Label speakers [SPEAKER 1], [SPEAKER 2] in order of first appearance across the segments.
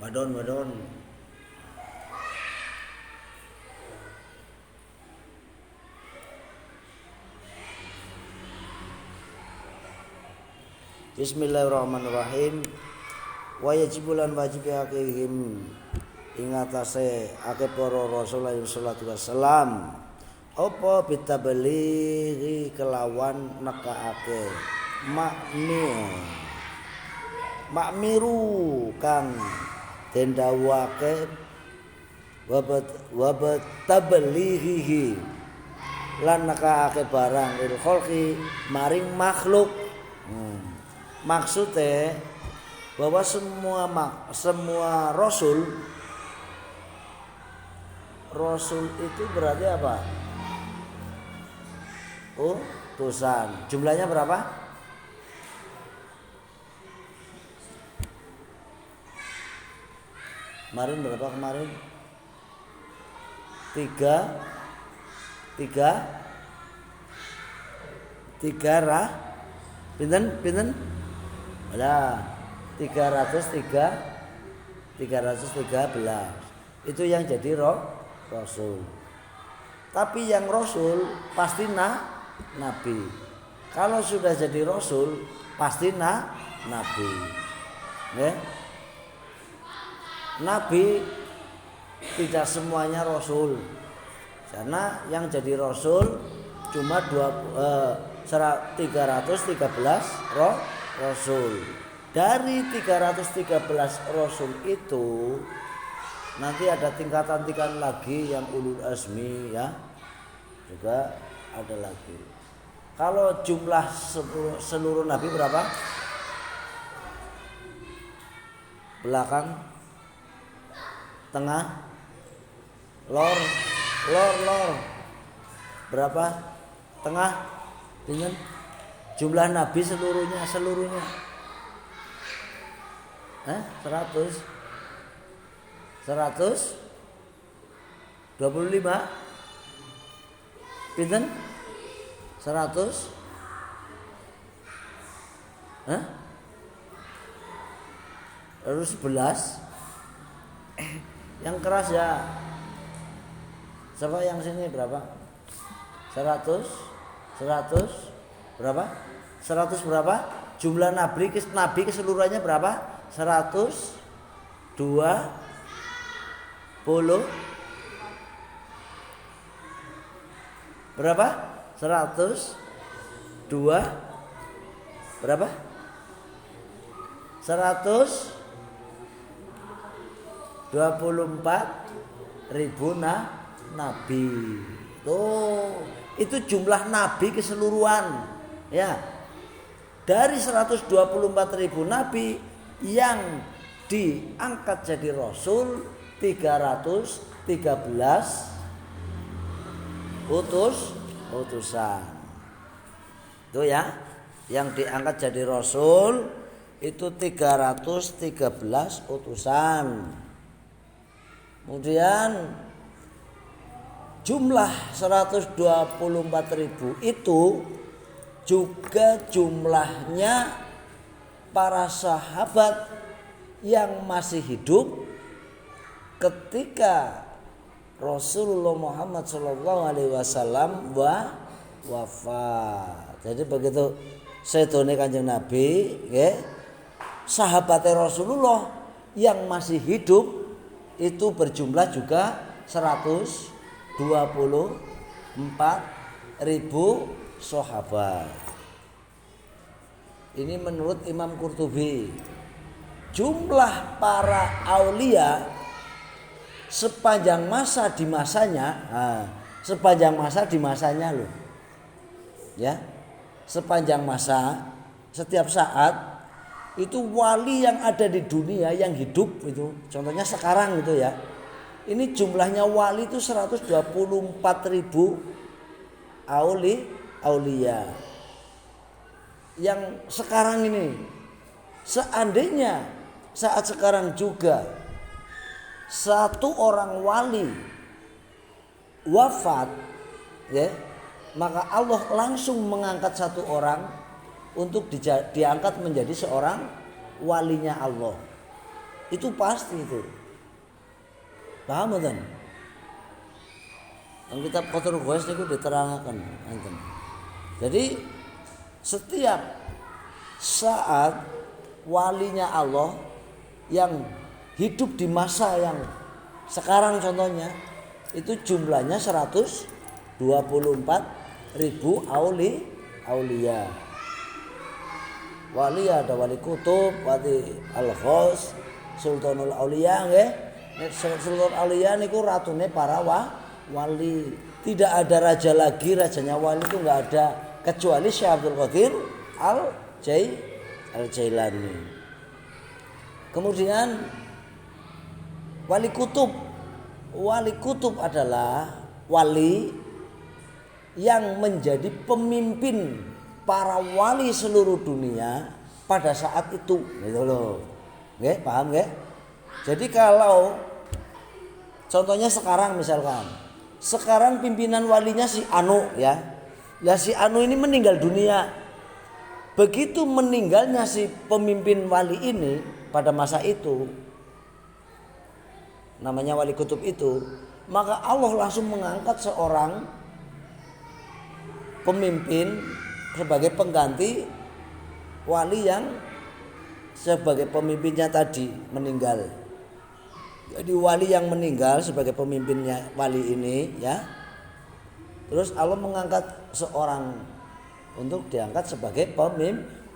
[SPEAKER 1] Badon. Bismillahirrahmanirrahim. Wa yajibulan wajib akehim ing atase akeh para rasul alaihi salatu wassalam apa bitabelighi kelawan nekaake makmiru kang den dawuhake wabat tabelighi lan nekaake barang lil khalqi maring makhluk. Maksudnya bahwa semua rasul itu berarti apa? Utusan. Jumlahnya berapa? Kemarin berapa kemarin? Tiga pinten? Lah 313. Itu yang jadi rasul. Tapi yang rasul pasti nabi. Kalau sudah jadi rasul pasti nabi. Ya. Nabi tidak semuanya rasul. Karena yang jadi rasul cuma 313 rasul. Dari 313 rasul itu nanti ada tingkatan-tingkatan lagi yang ulul azmi ya. Juga ada lagi. Kalau jumlah seluruh nabi berapa? Belakang, tengah, lor. Berapa? Tengah. Dengan jumlah nabi seluruhnya 125 pinten 100 harus 11 yang keras ya siapa yang sini berapa 100 berapa 100 berapa jumlah nabi keseluruhannya berapa 120 berapa 102 berapa 124.000 nabi tuh itu jumlah nabi keseluruhan ya dari 124.000 nabi yang diangkat jadi rasul 313 utusan. Itu ya, yang diangkat jadi rasul itu 313 utusan. Kemudian jumlah 124.000 itu juga jumlahnya para sahabat yang masih hidup ketika Rasulullah Muhammad SAW wafat. Jadi begitu sedone Kanjeng Nabi, ya, sahabatnya Rasulullah yang masih hidup itu berjumlah juga 124.000 sahabat. Ini menurut Imam Qurtubi. Jumlah para aulia sepanjang masa di masanya loh. Ya. Sepanjang masa setiap saat itu wali yang ada di dunia yang hidup itu. Contohnya sekarang itu ya. Ini jumlahnya wali itu 124.000 aulia. Yang sekarang ini seandainya saat sekarang juga satu orang wali wafat ya, maka Allah langsung mengangkat satu orang untuk diangkat menjadi seorang walinya Allah. Itu pasti itu. Paham kan? Yang kitab Qatrul Ghaus niku diterangkan enten. Jadi setiap saat walinya Allah yang hidup di masa yang sekarang contohnya itu jumlahnya 124.000 aulia. Wali ada wali kutub, wali al-ghaus, sultanul aulia nggih. Nek sultanul aulia niku ratune para wali. Tidak ada raja lagi, rajanya wali itu enggak ada kecuali Syekh Abdul Qadir Al-Jailani. Kemudian wali kutub. Wali kutub adalah wali yang menjadi pemimpin para wali seluruh dunia pada saat itu, gitu loh. Nggih, paham nggih? Jadi kalau contohnya sekarang misalkan, sekarang pimpinan walinya si Anu ya. Lah si Anu ini meninggal dunia. Begitu meninggalnya si pemimpin wali ini pada masa itu, namanya wali kutub itu, maka Allah langsung mengangkat seorang pemimpin sebagai pengganti wali yang sebagai pemimpinnya tadi meninggal. Jadi wali yang meninggal sebagai pemimpinnya wali ini ya. Terus Allah mengangkat seorang untuk diangkat sebagai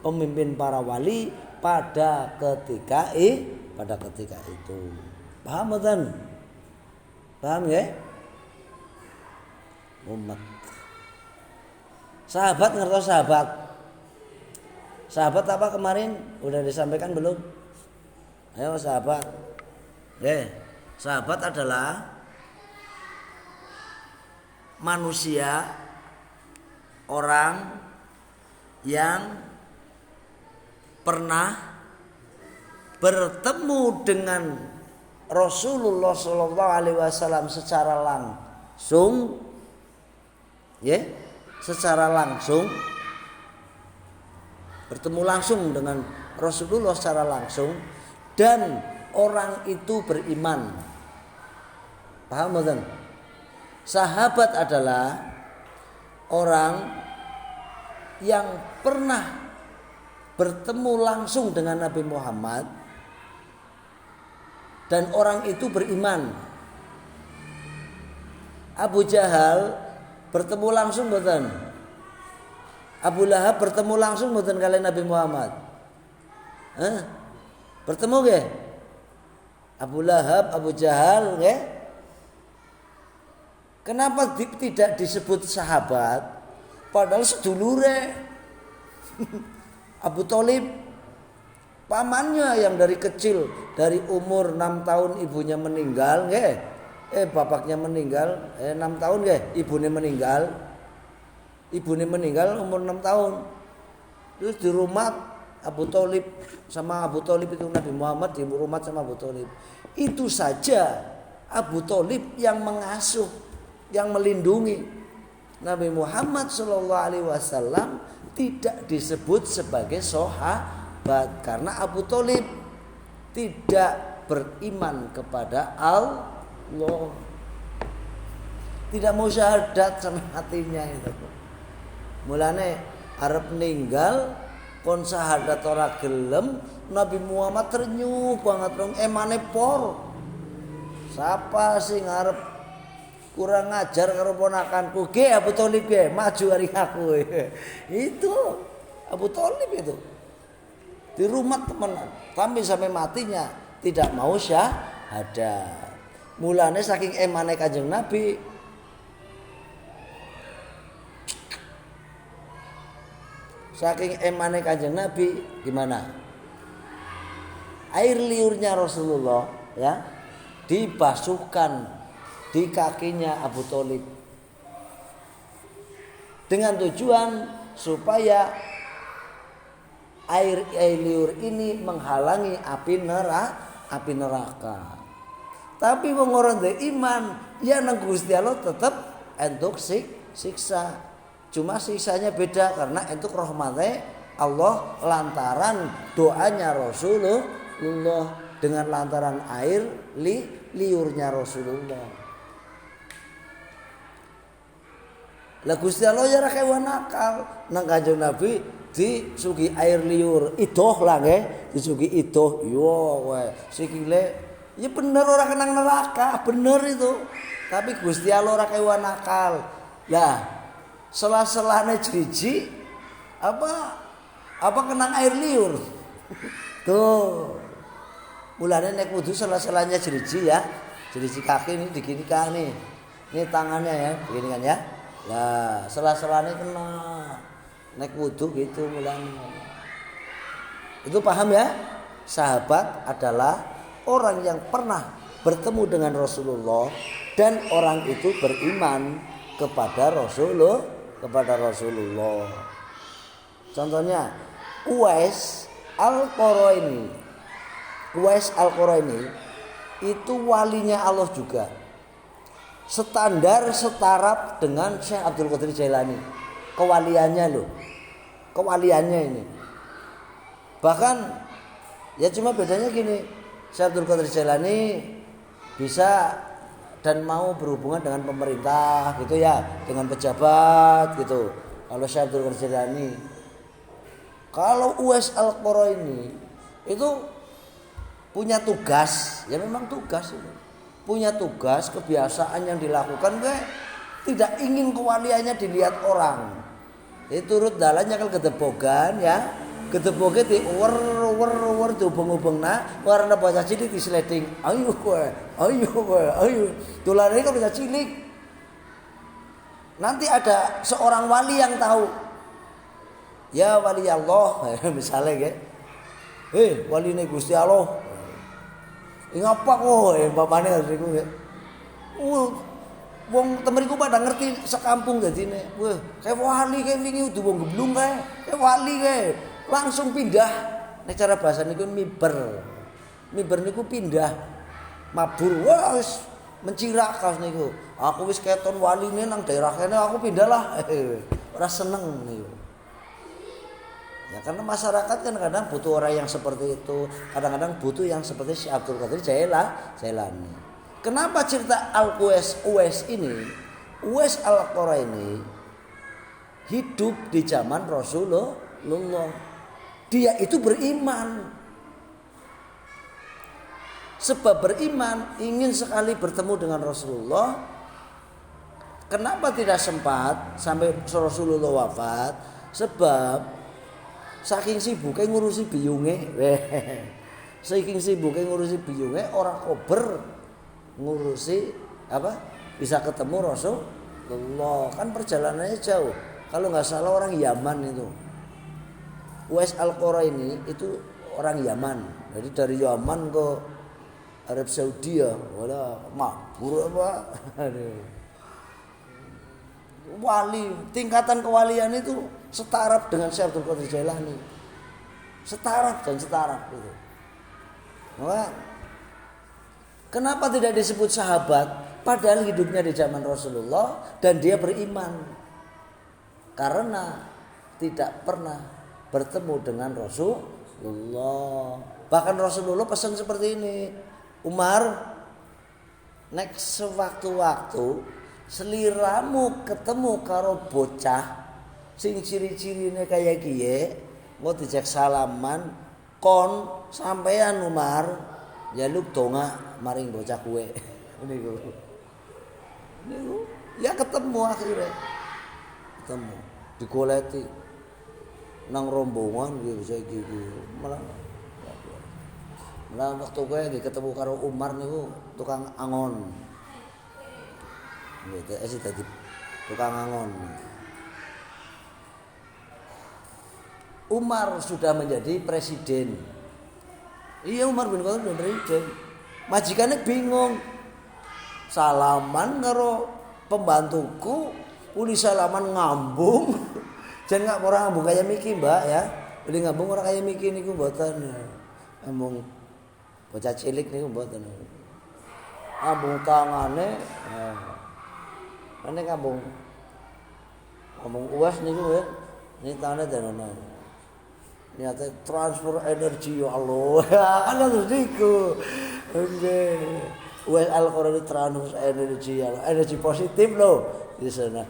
[SPEAKER 1] pemimpin para wali pada ketika itu. Paham kan? Paham ya? Umat. Sahabat ngertos sahabat. Sahabat apa kemarin? Udah disampaikan belum? Ayo sahabat. Sahabat adalah manusia, orang yang pernah bertemu dengan Rasulullah Shallallahu Alaihi Wasallam secara langsung, secara langsung bertemu langsung dengan Rasulullah secara langsung dan orang itu beriman. Paham kan? Sahabat adalah orang yang pernah bertemu langsung dengan Nabi Muhammad dan orang itu beriman. Abu Jahal bertemu langsung mboten? Abu Lahab bertemu langsung mboten kalian Nabi Muhammad? Bertemu nggih? Abu Lahab, Abu Jahal nggih? Kenapa tidak disebut sahabat? Padahal sedulure. Abu Thalib pamannya yang dari kecil, dari umur 6 tahun ibunya meninggal nggih. Bapaknya meninggal 6 tahun nggih, ibunya meninggal. Ibunya meninggal umur 6 tahun. Terus di rumah Abu Thalib sama Abu Thalib itu Nabi Muhammad di rumah sama Abu Thalib. Itu saja Abu Thalib yang mengasuh, yang melindungi. Nabi Muhammad SAW tidak disebut sebagai sahabat karena Abu Thalib tidak beriman kepada Allah, tidak mau syahadat sama hatinya itu. Mulane arep ninggal kon syahadat ora gelem, Nabi Muhammad ternyuh banget dong emane por. Siapa sing arep kurang ngajar karo ponakanku? Ge Abu Thalib ge, maju hari aku. Itu Abu Thalib itu. Di rumah temenan, sampai matinya tidak mau syahadat. Mulane saking emane Kanjeng Nabi, saking emane Kanjeng Nabi gimana? Air liurnya Rasulullah ya dibasuhkan di kakinya Abu Thalib dengan tujuan supaya air liur ini menghalangi api neraka. Tapi wong ora ndek iman, ya nang Gusti Allah tetep entuk siksa. Cuma siksanya beda karena entuk rahmate Allah lantaran doanya Rasulullah dengan lantaran air liurnya Rasulullah. Lah Gusti Allah ya ra kewan nakal. Nang Kanjeng Nabi disugi air liur idoh lah nggih, disugi idoh. Yo kowe sikile ya bener ora kenang neraka, bener itu. Tapi Gusti Allah ora kewan nakal. Lah sela-selane jiji apa kenang air liur. Tuh. Mulane nek wudu sela-selanya jeriji ya. Jeriji kaki ini diginikan nih. Ini tangannya ya, begini kan ya. Lah, sela-selane kena. Nek wudu gitu mulane. Itu paham ya? Sahabat adalah orang yang pernah bertemu dengan Rasulullah dan orang itu beriman kepada Rasulullah. Contohnya Uwais Al-Quraini itu walinya Allah juga. Setaraf dengan Syekh Abdul Qadir Jailani. Kewaliannya ini. Bahkan ya cuma bedanya gini, Syekh Abdul Qadir Jailani bisa dan mau berhubungan dengan pemerintah gitu ya, dengan pejabat gitu. Kalau Syekh Abdul Qadir Jailani. Kalau Uwais Al-Quraini itu punya tugas, ya memang tugas itu. Punya tugas, kebiasaan yang dilakukan tidak ingin kewaliannya dilihat orang. Itu turut dalannya kalau gedebogan ya. Gedeboge di wer dihubung-hubungna, warna bocah cilik disleding. Ayo. Tulane kok bisa cilik. Nanti ada seorang wali yang tahu. Ya wali Allah misalnya wali ini Gusti Allah. Ngapa kok bapakne niku nggih. Wong temeriku pada ngerti sekampung dadine. Wah, kayak wali kayak wingi udah wong geblung kae. Kayak wali kae. Langsung pindah. Nek cara bahasa niku miber. Miber niku pindah. Mabur wis mencirak kaos niku. Aku wis keton waline nang daerah kene aku pindah lah. Ora seneng niku. Ya karena masyarakat kan kadang butuh orang yang seperti itu, kadang-kadang butuh yang seperti Syekh Abdul Qadir Jailani. Kenapa cerita Uwais Al-Quraini hidup di zaman Rasulullah? Dia itu beriman. Sebab beriman ingin sekali bertemu dengan Rasulullah. Kenapa tidak sempat sampai Rasulullah wafat? Sebab saking sibuknya ngurusi biyunge, orang kober ngurusi apa? Bisa ketemu Rasulullah. Kan perjalanannya jauh. Kalau nggak salah orang Yaman itu. Uwais Al-Quraini itu orang Yaman. Jadi dari Yaman ke Arab Saudi ya, wala makbur apa? Wali, tingkatan kewalian itu setaraf dengan Syekh Abdul Qadir Jailani. Setaraf gitu. Nah, kenapa tidak disebut sahabat padahal hidupnya di zaman Rasulullah dan dia beriman? Karena tidak pernah bertemu dengan Rasulullah. Bahkan Rasulullah pesan seperti ini, Umar, nek sewaktu-waktu seliramu ketemu karo bocah sing ciri-cirine kaya kiye, mau dijak salaman kon sampean Umar njaluk donga maring bocah kuwe. Niku ya ketemu akhirnya. Ketemu digoleti nang rombongan gitu malah waktu kowe ketemu karo Umar niku tukang angon. Gitu dadi tukang angon. Umar sudah menjadi presiden. Iya, Umar bin Khattab sudah presiden. Majikannya bingung. Salaman karo pembantuku, uli salaman ngambung. Jangan nggak orang ngambung kayak Miki, Mbak ya. Uli ngambung orang kayak Miki niku mboten. Ngambung bocah cilik niku mboten. Ngambung tangane. Ane ngambung Uwais niku ya. Ini tangane danono. Niate transfer energi ya Allah. Kan terus niku. Nggih. Wes Al-Qur'an transfer energi ya Allah. Energi positif loh di sana.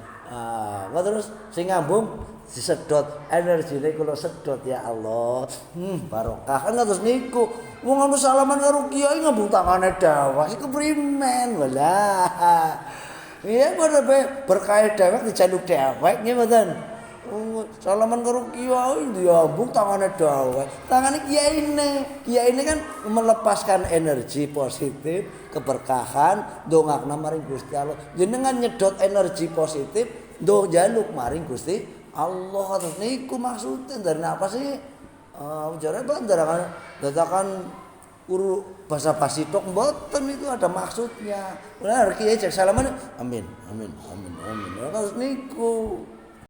[SPEAKER 1] Terus sing ngambung disedot energine kula sedot ya Allah. Barokah kan terus niku. Wong anu salaman karo kiai ngambung tangane dawah iku primen walah. Iya bener berkah dewek dijaluk dewek nggih mboten. Salaman karo kiai diambung tangane dawek. Tangane kiyaine kan melepaskan energi positif, keberkahan, ndongakna maring Gusti Allah. Jenengan nyedot energi positif, ndok jaluk maring Gusti Allah. Terus niku maksudnya dari apa sih? Jare bandar dadakan basa-basi tok mboten itu ada maksudnya. Benar kiai cek salaman amin. Terus niku